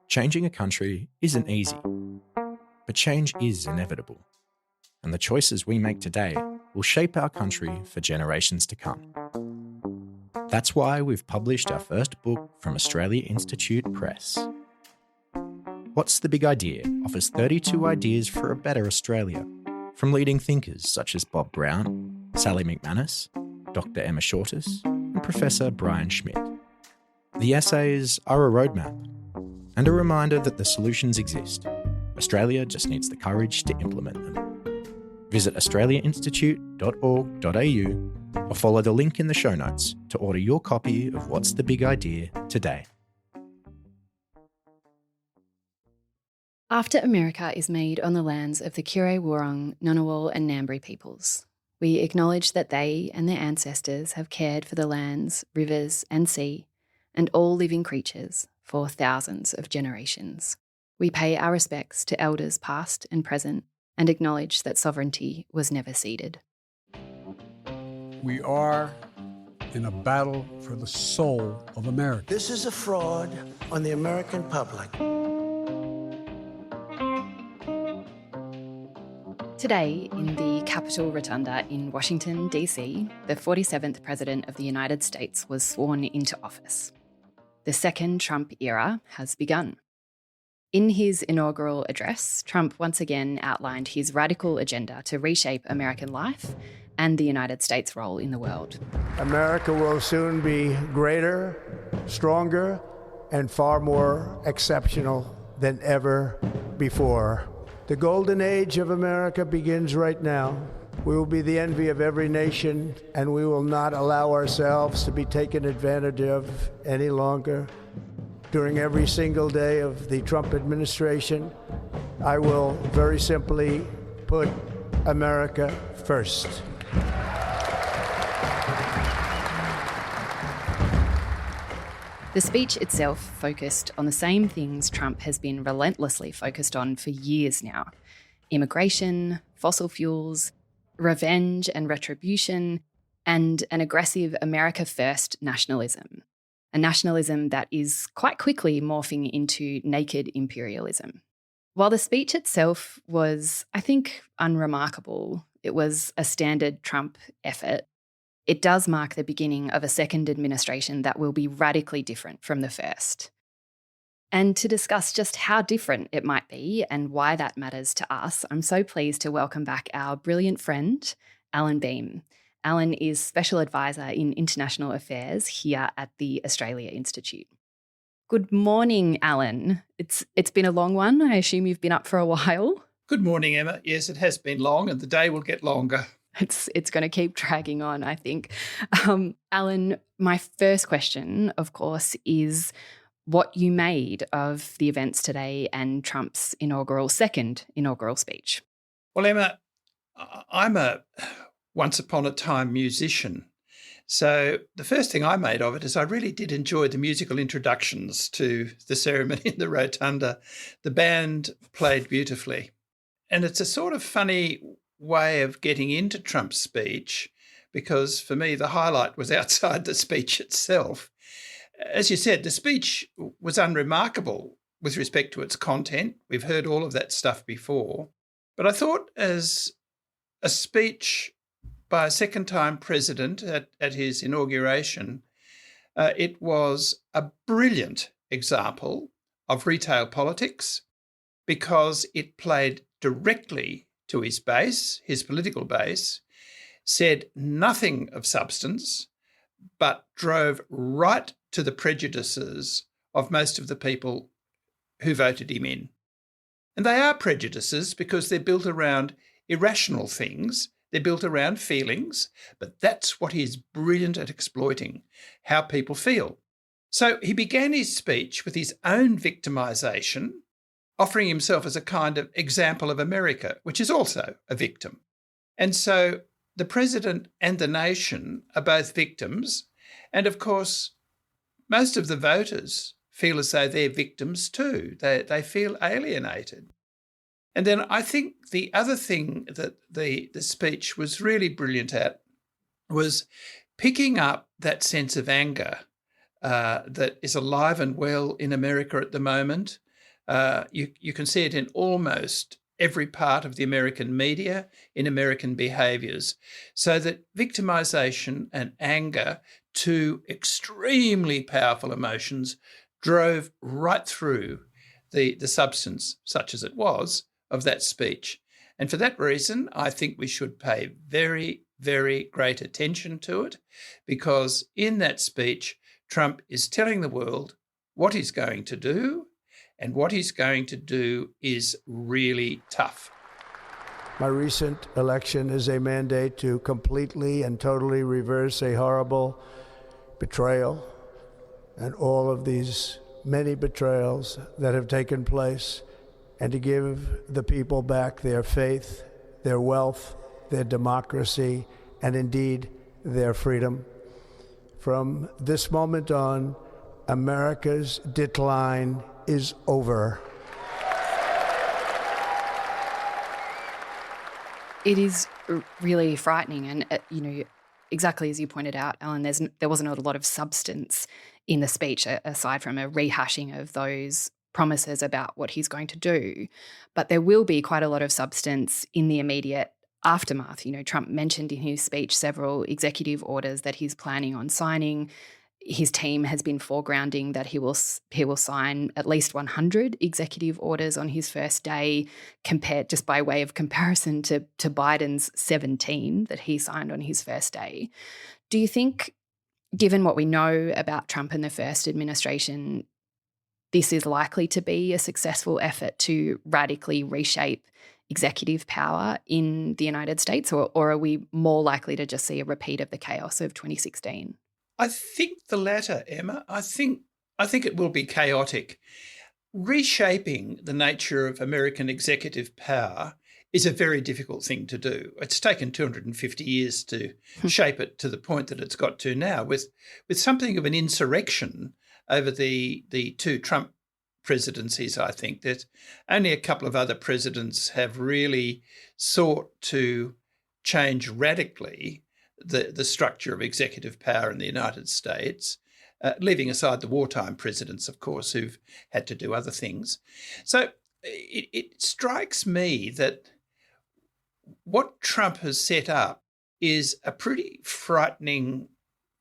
Changing a country isn't easy, but change is inevitable. And the choices we make today will shape our country for generations to come. That's why we've published our first book from Australia Institute Press. What's the Big Idea offers 32 ideas for a better Australia, from leading thinkers such as Bob Brown, Sally McManus, Dr. Emma Shortis, and Professor Brian Schmidt. The essays are a roadmap and a reminder that the solutions exist. Australia just needs the courage to implement them. Visit australiainstitute.org.au or follow the link in the show notes to order your copy of What's the Big Idea today. After America is made on the lands of the Kure-Wurrung, Ngunnawal and Ngambri peoples, we acknowledge that they and their ancestors have cared for the lands, rivers and sea, and all living creatures for thousands of generations. We pay our respects to elders past and present and acknowledge that sovereignty was never ceded. We are in a battle for the soul of America. This is a fraud on the American public. Today, in the Capitol Rotunda in Washington, D.C., the 47th President of the United States was sworn into office. The second Trump era has begun. In his inaugural address, Trump once again outlined his radical agenda to reshape American life and the United States' role in the world. America will soon be greater, stronger, and far more exceptional than ever before. The golden age of America begins right now. We will be the envy of every nation, and we will not allow ourselves to be taken advantage of any longer. During every single day of the Trump administration, I will very simply put America first. The speech itself focused on the same things Trump has been relentlessly focused on for years now: immigration, fossil fuels, revenge and retribution, and an aggressive America First nationalism. A nationalism that is quite quickly morphing into naked imperialism. While the speech itself was, I think, unremarkable, it was a standard Trump effort, it does mark the beginning of a second administration that will be radically different from the first. And to discuss just how different it might be and why that matters to us, I'm so pleased to welcome back our brilliant friend, Allan Behm. Allan is Special Advisor in International Affairs here at the Australia Institute. Good morning, Allan. It's been a long one. I assume you've been up for a while. Good morning, Emma. Yes, it has been long and the day will get longer. It's going to keep dragging on, I think. Allan, my first question, of course, is what you made of the events today and Trump's second inaugural speech. Well, Emma, I'm a once upon a time musician. So the first thing I made of it is I really did enjoy the musical introductions to the ceremony in the Rotunda. The band played beautifully. And it's a sort of funny way of getting into Trump's speech, because for me, the highlight was outside the speech itself. As you said, the speech was unremarkable with respect to its content. We've heard all of that stuff before. But I thought as a speech by a second-time president at his inauguration, it was a brilliant example of retail politics because it played directly to his base, his political base, said nothing of substance, but drove right to the prejudices of most of the people who voted him in. And they are prejudices because they're built around irrational things. They're built around feelings, but that's what he's brilliant at exploiting, how people feel. So he began his speech with his own victimisation, offering himself as a kind of example of America, which is also a victim. And so the president and the nation are both victims. And of course, most of the voters feel as though they're victims too. They feel alienated. And then I think the other thing that the speech was really brilliant at was picking up that sense of anger that is alive and well in America at the moment. You can see it in almost every part of the American media, in American behaviours, so that victimisation and anger, two extremely powerful emotions, drove right through the substance, such as it was, of that speech. And for that reason, I think we should pay very, very great attention to it, because in that speech, Trump is telling the world what he's going to do, and what he's going to do is really tough. My recent election is a mandate to completely and totally reverse a horrible betrayal and all of these many betrayals that have taken place, and to give the people back their faith, their wealth, their democracy, and indeed their freedom. From this moment on, America's decline is over. It is really frightening, and exactly as you pointed out, Allan, there wasn't a lot of substance in the speech aside from a rehashing of those promises about what he's going to do. But there will be quite a lot of substance in the immediate aftermath. Trump mentioned in his speech several executive orders that he's planning on signing. His team has been foregrounding that he will sign at least 100 executive orders on his first day, compared just by way of comparison to Biden's 17 that he signed on his first day. Do you think, given what we know about Trump and the first administration, this is likely to be a successful effort to radically reshape executive power in the United States, or are we more likely to just see a repeat of the chaos of 2016? I think the latter, Emma. I think it will be chaotic. Reshaping the nature of American executive power is a very difficult thing to do. It's taken 250 years to shape it to the point that it's got to now, with something of an insurrection over the two Trump presidencies. I think that only a couple of other presidents have really sought to change radically the structure of executive power in the United States, leaving aside the wartime presidents, of course, who've had to do other things. So it strikes me that what Trump has set up is a pretty frightening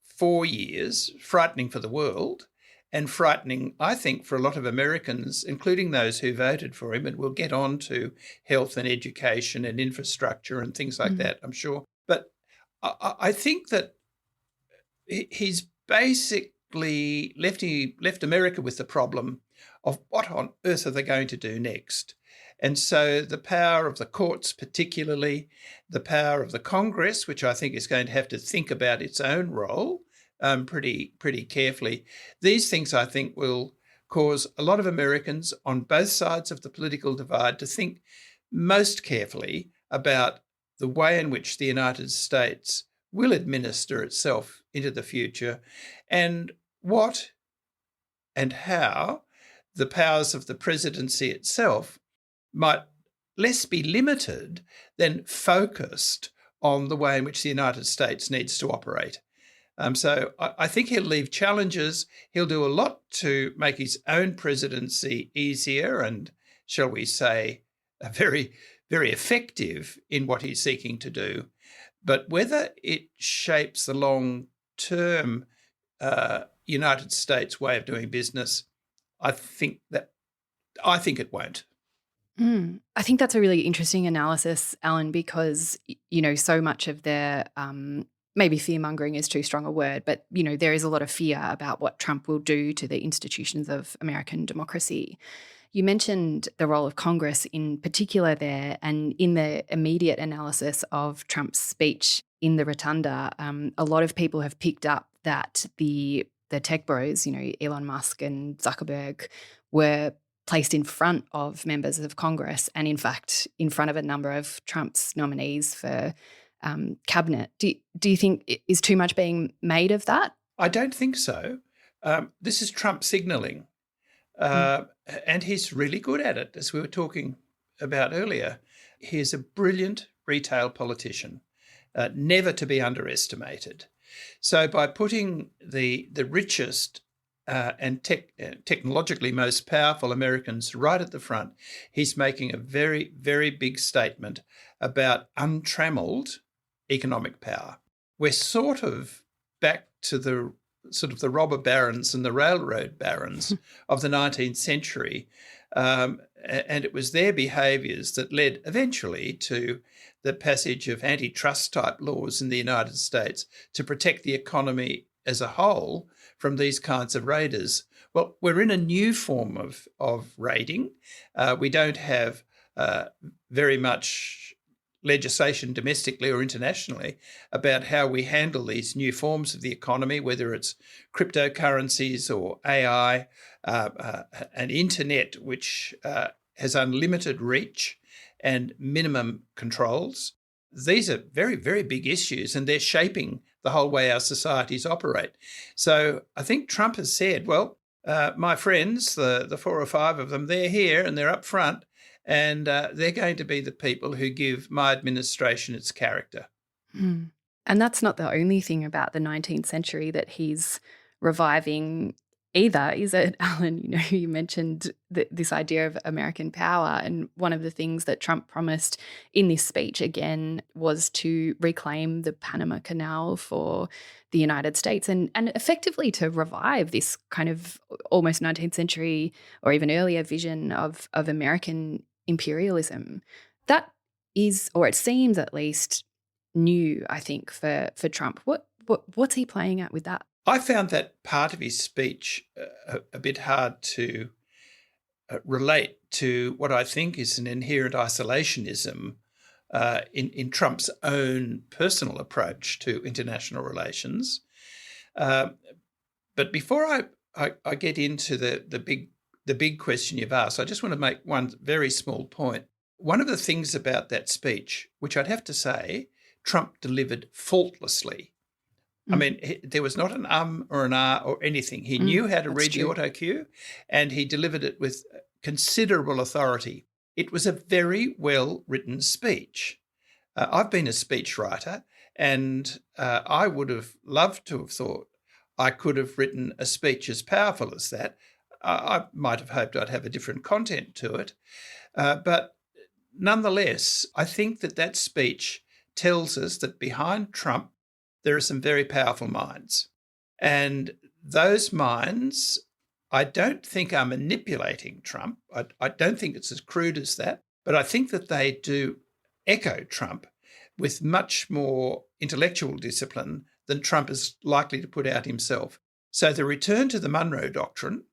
4 years, frightening for the world, and frightening, I think, for a lot of Americans, including those who voted for him, and we'll get on to health and education and infrastructure and things like that, I'm sure. But I think that he's basically left America with the problem of what on earth are they going to do next? And so the power of the courts, particularly the power of the Congress, which I think is going to have to think about its own role pretty carefully. These things, I think, will cause a lot of Americans on both sides of the political divide to think most carefully about the way in which the United States will administer itself into the future, and what and how the powers of the presidency itself might less be limited than focused on the way in which the United States needs to operate. So I think he'll leave challenges. He'll do a lot to make his own presidency easier and, shall we say, very, very effective in what he's seeking to do. But whether it shapes the long-term United States way of doing business, I think it won't. I think that's a really interesting analysis, Allan, because, so much of their maybe fear-mongering is too strong a word, but, there is a lot of fear about what Trump will do to the institutions of American democracy. You mentioned the role of Congress in particular there, and in the immediate analysis of Trump's speech in the Rotunda, a lot of people have picked up that the tech bros, Elon Musk and Zuckerberg, were placed in front of members of Congress and, in fact, in front of a number of Trump's nominees for cabinet. Do you think is too much being made of that? I don't think so. This is Trump signalling. And he's really good at it, as we were talking about earlier. He's a brilliant retail politician, never to be underestimated. So by putting the richest and technologically most powerful Americans right at the front, he's making a very, very big statement about untrammeled economic power. We're sort of back to the robber barons and the railroad barons of the 19th century. And it was their behaviours that led eventually to the passage of antitrust type laws in the United States to protect the economy as a whole from these kinds of raiders. Well, we're in a new form of raiding. We don't have very much legislation domestically or internationally about how we handle these new forms of the economy, whether it's cryptocurrencies or AI, an internet which has unlimited reach and minimum controls. These are very, very big issues, and they're shaping the whole way our societies operate. So I think Trump has said, well, my friends, the 4 or 5 of them, they're here and they're up front, and they're going to be the people who give my administration its character. Mm. And that's not the only thing about the 19th century that he's reviving either, is it, Allan? You mentioned this idea of American power, and one of the things that Trump promised in this speech again was to reclaim the Panama Canal for the United States and effectively to revive this kind of almost 19th century or even earlier vision of American imperialism. That is, or it seems at least, new, I think, for Trump. What's he playing at with that? I found that part of his speech a bit hard to relate to what I think is an inherent isolationism in Trump's own personal approach to international relations. But before I get into the big question you've asked, I just want to make one very small point. One of the things about that speech, which I'd have to say Trump delivered faultlessly. I mean, there was not an or an R or anything. He knew how to read the auto cue, and he delivered it with considerable authority. It was a very well-written speech. I've been a speechwriter, and I would have loved to have thought I could have written a speech as powerful as that. I might have hoped I'd have a different content to it. But nonetheless, I think that speech tells us that behind Trump, there are some very powerful minds. And those minds, I don't think are manipulating Trump. I don't think it's as crude as that. But I think that they do echo Trump with much more intellectual discipline than Trump is likely to put out himself. So the return to the Monroe Doctrine,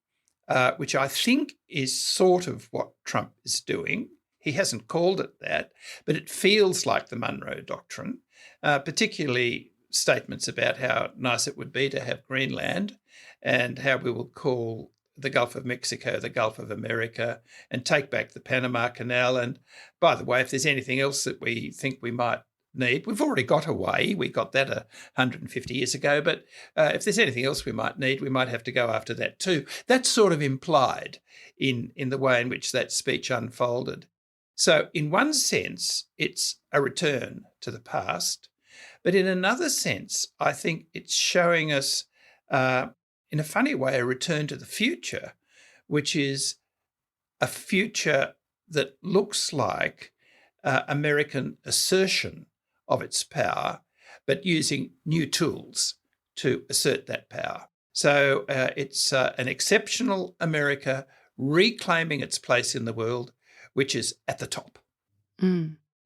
which I think is sort of what Trump is doing. He hasn't called it that, but it feels like the Monroe Doctrine, particularly statements about how nice it would be to have Greenland and how we will call the Gulf of Mexico the Gulf of America and take back the Panama Canal. And by the way, if there's anything else that we think we might need, we've already got Hawaii. We got that 150 years ago. But if there's anything else we might need, we might have to go after that too. That's sort of implied in the way in which that speech unfolded. So in one sense, it's a return to the past. But in another sense, I think it's showing us, in a funny way, a return to the future, which is a future that looks like American assertion of its power, but using new tools to assert that power. So it's an exceptional America reclaiming its place in the world, which is at the top.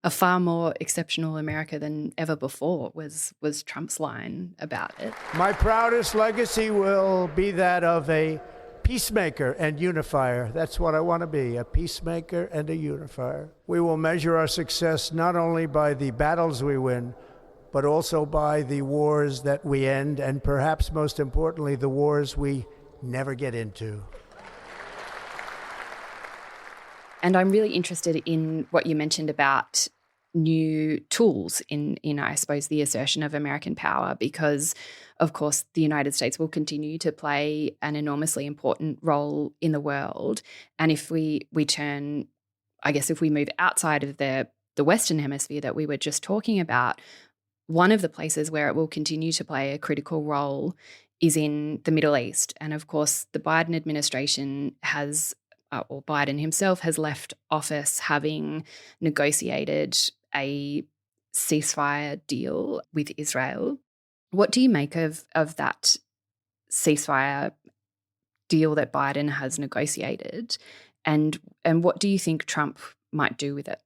A far more exceptional America than ever before was Trump's line about it. My proudest legacy will be that of a peacemaker and unifier. That's what I want to be, a peacemaker and a unifier. We will measure our success not only by the battles we win, but also by the wars that we end, and perhaps most importantly, the wars we never get into. And I'm really interested in what you mentioned about new tools in I suppose, the assertion of American power, because, of course, the United States will continue to play an enormously important role in the world. And if we turn, I guess, if we move outside of the Western Hemisphere that we were just talking about, one of the places where it will continue to play a critical role is in the Middle East. And of course, the Biden administration has, or Biden himself has left office having negotiated a ceasefire deal with Israel. What do you make of that ceasefire deal that Biden has negotiated? And what do you think Trump might do with it?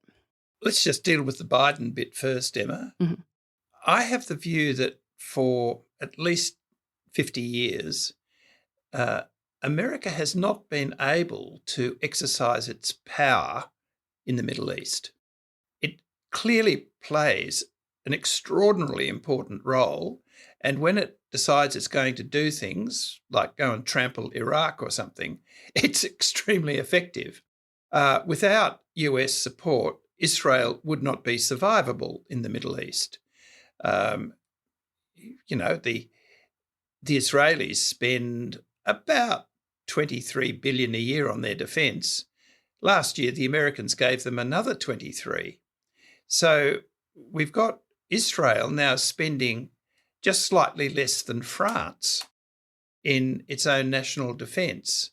Let's just deal with the Biden bit first, Emma. Mm-hmm. I have the view that for at least 50 years, America has not been able to exercise its power in the Middle East. It clearly plays an extraordinarily important role, and when it decides it's going to do things like go and trample Iraq or something, it's extremely effective. Without US support, Israel would not be survivable in the Middle East. The Israelis spend about $23 billion a year on their defence. Last year, the Americans gave them another 23. So we've got Israel now spending just slightly less than France in its own national defence.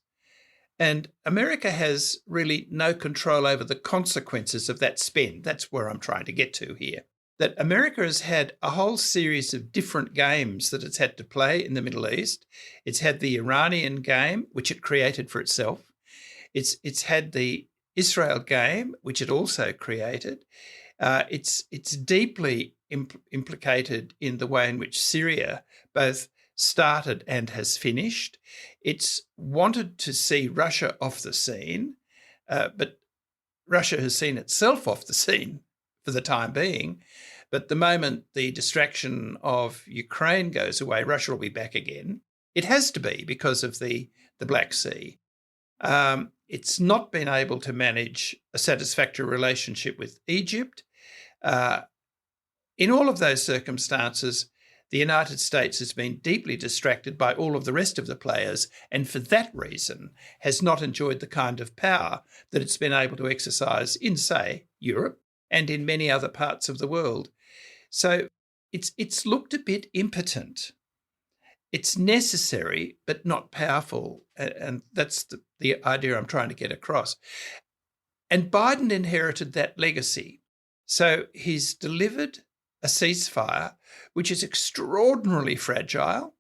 And America has really no control over the consequences of that spend. That's where I'm trying to get to here. That America has had a whole series of different games that it's had to play in the Middle East. It's had the Iranian game, which it created for itself. It's had the Israel game, which it also created. It's deeply implicated in the way in which Syria both started and has finished. It's wanted to see Russia off the scene, but Russia has seen itself off the scene for the time being. But the moment the distraction of Ukraine goes away, Russia will be back again. It has to be because of the Black Sea. It's not been able to manage a satisfactory relationship with Egypt. In all of those circumstances, the United States has been deeply distracted by all of the rest of the players, and for that reason has not enjoyed the kind of power that it's been able to exercise in, say, Europe and in many other parts of the world. So it's looked a bit impotent. It's necessary, but not powerful. And that's the idea I'm trying to get across. And Biden inherited that legacy. So he's delivered a ceasefire, which is extraordinarily fragile,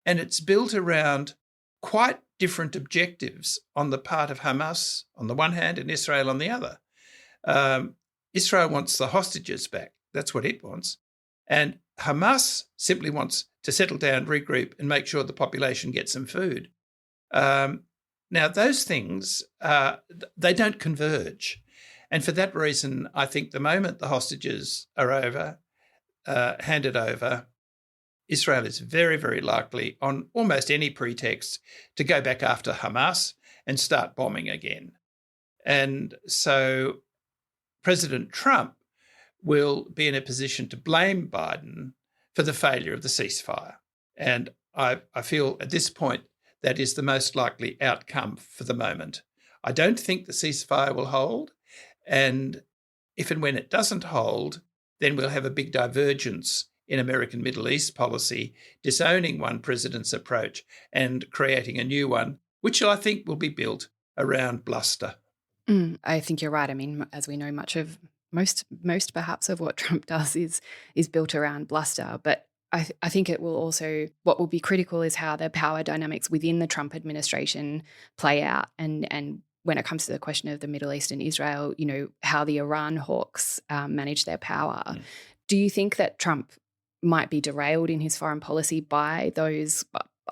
and it's built around quite different objectives on the part of Hamas on the one hand and Israel on the other. Israel wants the hostages back. That's what it wants. And Hamas simply wants to settle down, regroup, and make sure the population gets some food. Now, those things, they don't converge. And for that reason, I think the moment the hostages are handed over, Israel is very, very likely, on almost any pretext, to go back after Hamas and start bombing again. And so President Trump will be in a position to blame Biden for the failure of the ceasefire. And I feel at this point that is the most likely outcome for the moment. I don't think the ceasefire will hold. And if and when it doesn't hold, then we'll have a big divergence in American Middle East policy, disowning one president's approach and creating a new one, which I think will be built around bluster. I think you're right. I mean, as we know, much of most perhaps of what Trump does is built around bluster. But I think it will also, what will be critical is how the power dynamics within the Trump administration play out. And when it comes to the question of the Middle East and Israel, you know, how the Iran hawks manage their power. Do you think that Trump might be derailed in his foreign policy by those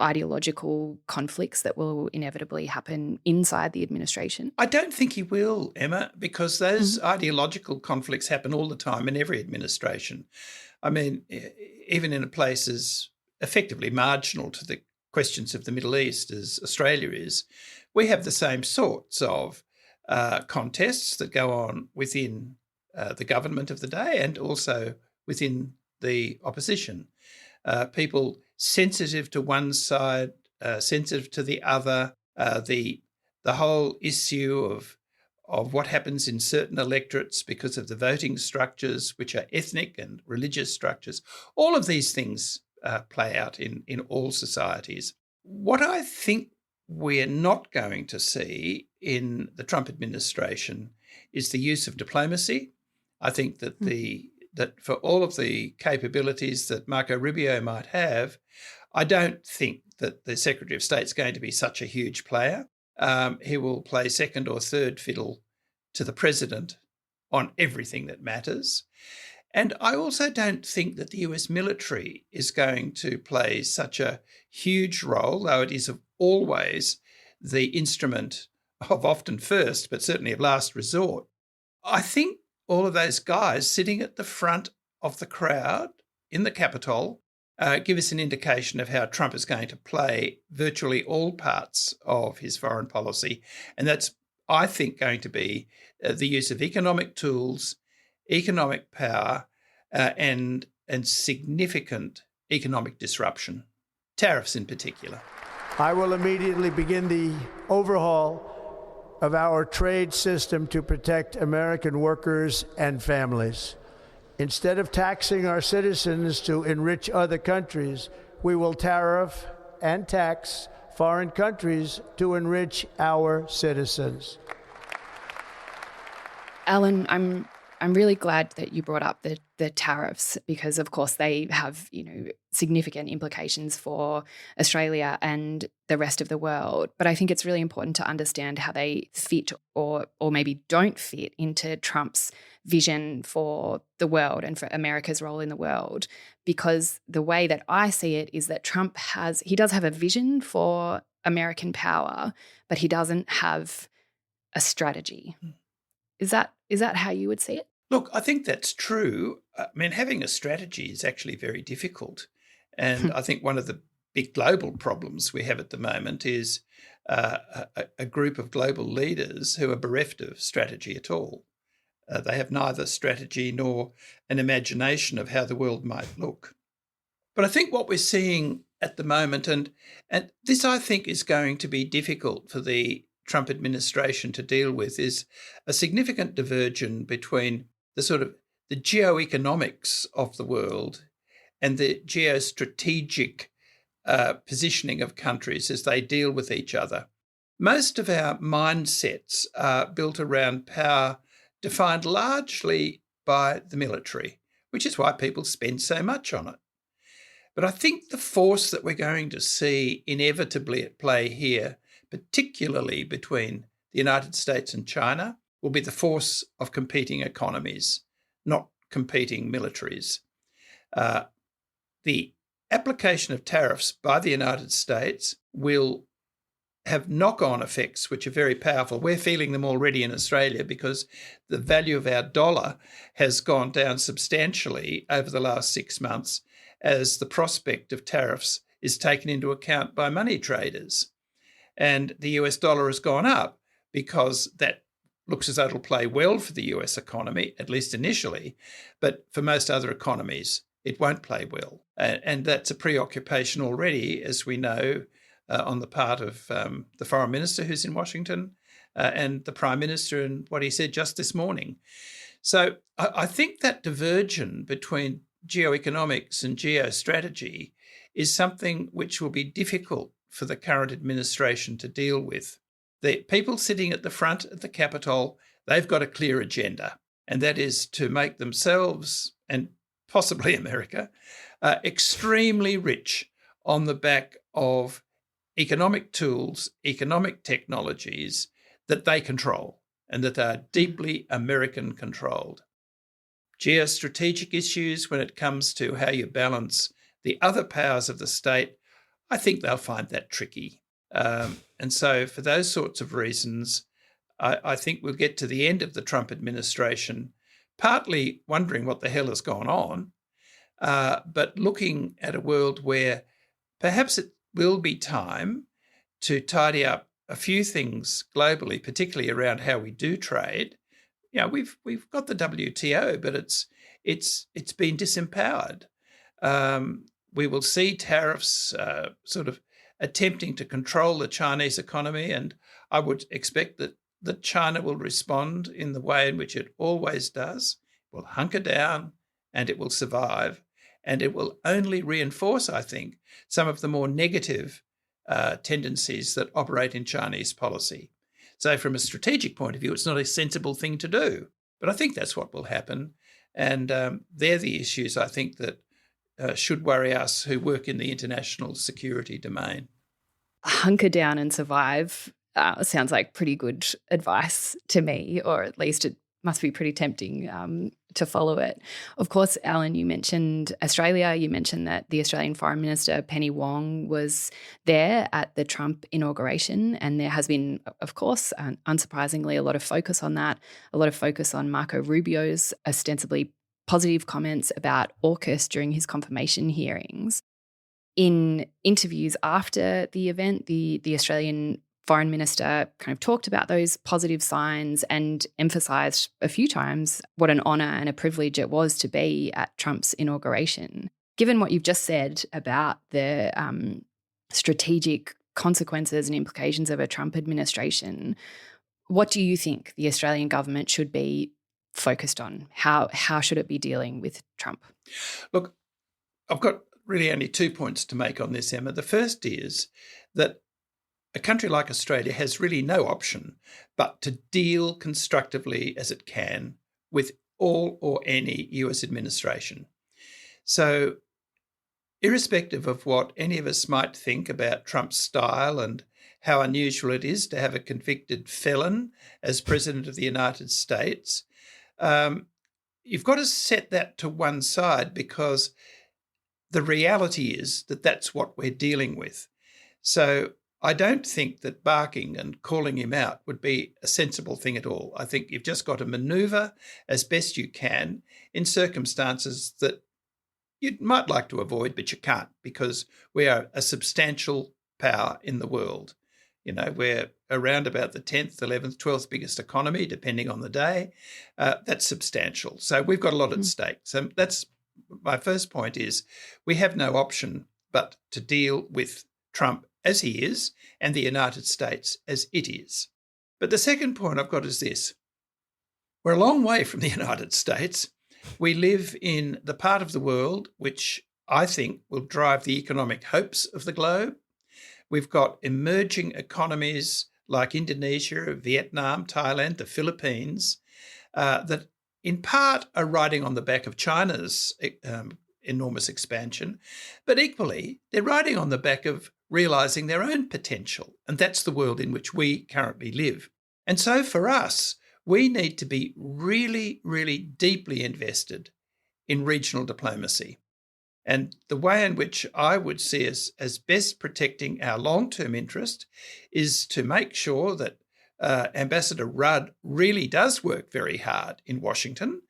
ideological conflicts that will inevitably happen inside the administration? I don't think he will, Emma, because those ideological conflicts happen all the time in every administration. I mean, even in a place as effectively marginal to the questions of the Middle East as Australia is, we have the same sorts of contests that go on within the government of the day and also within the opposition. People sensitive to one side, sensitive to the other, the whole issue of what happens in certain electorates because of the voting structures, which are ethnic and religious structures. All of these things play out in all societies. What I think we're not going to see in the Trump administration is the use of diplomacy. I think that that for all of the capabilities that Marco Rubio might have, I don't think that the Secretary of State is going to be such a huge player. He will play second or third fiddle to the president on everything that matters. And I also don't think that the US military is going to play such a huge role, though it is always the instrument of often first, but certainly of last resort. I think all of those guys sitting at the front of the crowd in the Capitol give us an indication of how Trump is going to play virtually all parts of his foreign policy. And that's, I think, going to be the use of economic tools, economic power, and significant economic disruption, tariffs in particular. I will immediately begin the overhaul of our trade system to protect American workers and families. Instead of taxing our citizens to enrich other countries, we will tariff and tax foreign countries to enrich our citizens. Allan, I'm really glad that you brought up the tariffs because, of course, they have significant implications for Australia and the rest of the world. But I think it's really important to understand how they fit or maybe don't fit into Trump's vision for the world and for America's role in the world. Because the way that I see it is that Trump does have a vision for American power, but he doesn't have a strategy. Is that how you would see it? Look, I think that's true. I mean, having a strategy is actually very difficult. And I think one of the big global problems we have at the moment is a group of global leaders who are bereft of strategy at all. They have neither strategy nor an imagination of how the world might look. But I think what we're seeing at the moment, and this I think is going to be difficult for the Trump administration to deal with, is a significant diversion between the geoeconomics of the world and the geostrategic positioning of countries as they deal with each other. Most of our mindsets are built around power defined largely by the military, which is why people spend so much on it. But I think the force that we're going to see inevitably at play here, particularly between the United States and China, will be the force of competing economies, not competing militaries. The application of tariffs by the United States will have knock-on effects which are very powerful. We're feeling them already in Australia because the value of our dollar has gone down substantially over the last 6 months as the prospect of tariffs is taken into account by money traders. And the US dollar has gone up because that looks as though it'll play well for the US economy, at least initially, but for most other economies, it won't play well. And that's a preoccupation already, as we know, on the part of the foreign minister who's in Washington and the prime minister and what he said just this morning. So I think that diversion between geoeconomics and geostrategy is something which will be difficult for the current administration to deal with. The people sitting at the front at the Capitol, they've got a clear agenda, and that is to make themselves and possibly America extremely rich on the back of economic tools, economic technologies that they control and that are deeply American controlled. Geostrategic issues when it comes to how you balance the other powers of the state, I think they'll find that tricky. And so for those sorts of reasons, I think we'll get to the end of the Trump administration partly wondering what the hell has gone on, but looking at a world where perhaps it will be time to tidy up a few things globally, particularly around how we do trade. You know, we've got the WTO, but it's been disempowered. We will see tariffs sort of attempting to control the Chinese economy, and I would expect that China will respond in the way in which it always does. It will hunker down and it will survive. And it will only reinforce, I think, some of the more negative tendencies that operate in Chinese policy. So from a strategic point of view, it's not a sensible thing to do. But I think that's what will happen. And they're the issues, I think, that should worry us who work in the international security domain. Hunker down and survive sounds like pretty good advice to me, or at least it must be pretty tempting to follow it. Of course, Allan, you mentioned Australia. You mentioned that the Australian Foreign Minister, Penny Wong, was there at the Trump inauguration, and there has been, of course, unsurprisingly, a lot of focus on that, a lot of focus on Marco Rubio's ostensibly positive comments about AUKUS during his confirmation hearings. In interviews after the event, the Australian Foreign Minister kind of talked about those positive signs and emphasised a few times what an honour and a privilege it was to be at Trump's inauguration. Given what you've just said about the strategic consequences and implications of a Trump administration, what do you think the Australian government should be focused on? How should it be dealing with Trump? Look, I've got really only 2 points to make on this, Emma. The first is that a country like Australia has really no option but to deal constructively as it can with all or any US administration. So, irrespective of what any of us might think about Trump's style and how unusual it is to have a convicted felon as President of the United States, you've got to set that to one side, because the reality is that that's what we're dealing with. So I don't think that barking and calling him out would be a sensible thing at all. I think you've just got to manoeuvre as best you can in circumstances that you might like to avoid, but you can't, because we are a substantial power in the world. You know, we're around about the 10th, 11th, 12th biggest economy, depending on the day. That's substantial. So we've got a lot at stake. So that's my first point, is we have no option but to deal with Trump as he is and the United States as it is. But the second point I've got is this. We're a long way from the United States. We live in the part of the world which I think will drive the economic hopes of the globe. We've got emerging economies like Indonesia, Vietnam, Thailand, the Philippines, that in part are riding on the back of China's enormous expansion, but equally they're riding on the back of realising their own potential, and that's the world in which we currently live. And so for us, we need to be really, really deeply invested in regional diplomacy. And the way in which I would see us as best protecting our long-term interest is to make sure that Ambassador Rudd really does work very hard in Washington,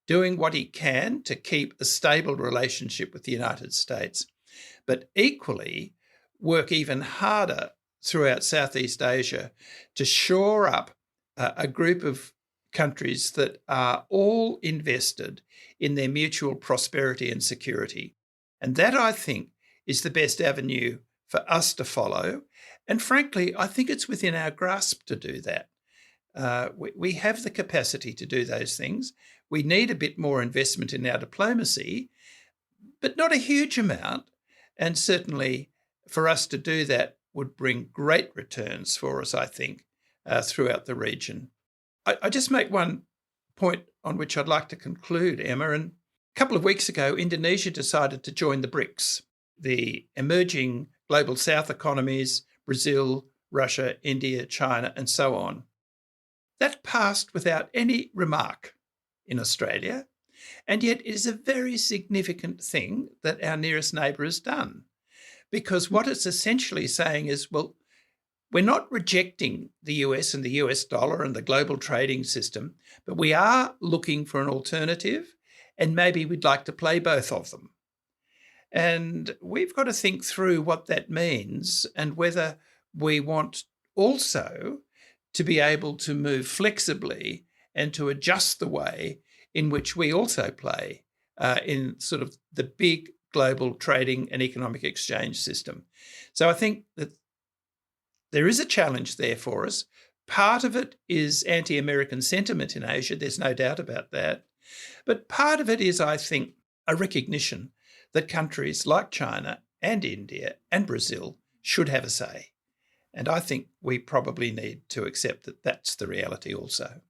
doing what he can to keep a stable relationship with the United States, but equally work even harder throughout Southeast Asia to shore up a group of countries that are all invested in their mutual prosperity and security. And that, I think, is the best avenue for us to follow. And frankly, I think it's within our grasp to do that. We have the capacity to do those things. We need a bit more investment in our diplomacy, but not a huge amount. And certainly for us to do that would bring great returns for us, I think, throughout the region. I just make one point on which I'd like to conclude, Emma. And a couple of weeks ago, Indonesia decided to join the BRICS, the emerging global south economies, Brazil, Russia, India, China, and so on. That passed without any remark in Australia, and yet it is a very significant thing that our nearest neighbour has done, because what it's essentially saying is, well, we're not rejecting the US and the US dollar and the global trading system, but we are looking for an alternative, and maybe we'd like to play both of them. And we've got to think through what that means and whether we want also to be able to move flexibly and to adjust the way in which we also play in sort of the big global trading and economic exchange system. So I think that there is a challenge there for us. Part of it is anti-American sentiment in Asia. There's no doubt about that. But part of it is, I think, a recognition that countries like China and India and Brazil should have a say. And I think we probably need to accept that that's the reality also.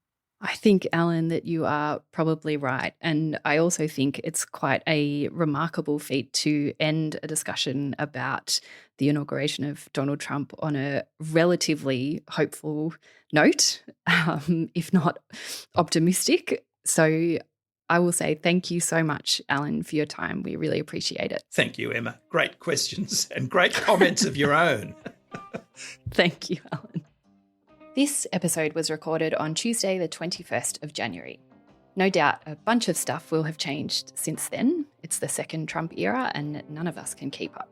I think, Allan, that you are probably right. And I also think it's quite a remarkable feat to end a discussion about the inauguration of Donald Trump on a relatively hopeful note, if not optimistic. So I will say thank you so much, Allan, for your time. We really appreciate it. Thank you, Emma. Great questions and great comments of your own. Thank you, Allan. This episode was recorded on Tuesday, the 21st of January. No doubt a bunch of stuff will have changed since then. It's the second Trump era and none of us can keep up.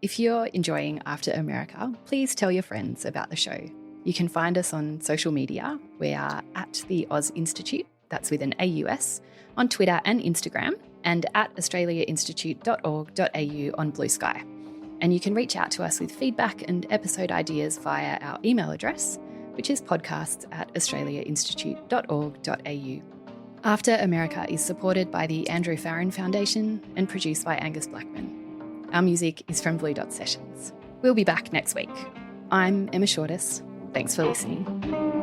If you're enjoying After America, please tell your friends about the show. You can find us on social media. We are at the Oz Institute, that's with an AUS, on Twitter and Instagram, and at australiainstitute.org.au on Blue Sky. And you can reach out to us with feedback and episode ideas via our email address, which is podcasts@australiainstitute.org.au. After America is supported by the Andrew Farron Foundation and produced by Angus Blackman. Our music is from Blue Dot Sessions. We'll be back next week. I'm Emma Shortis. Thanks for listening.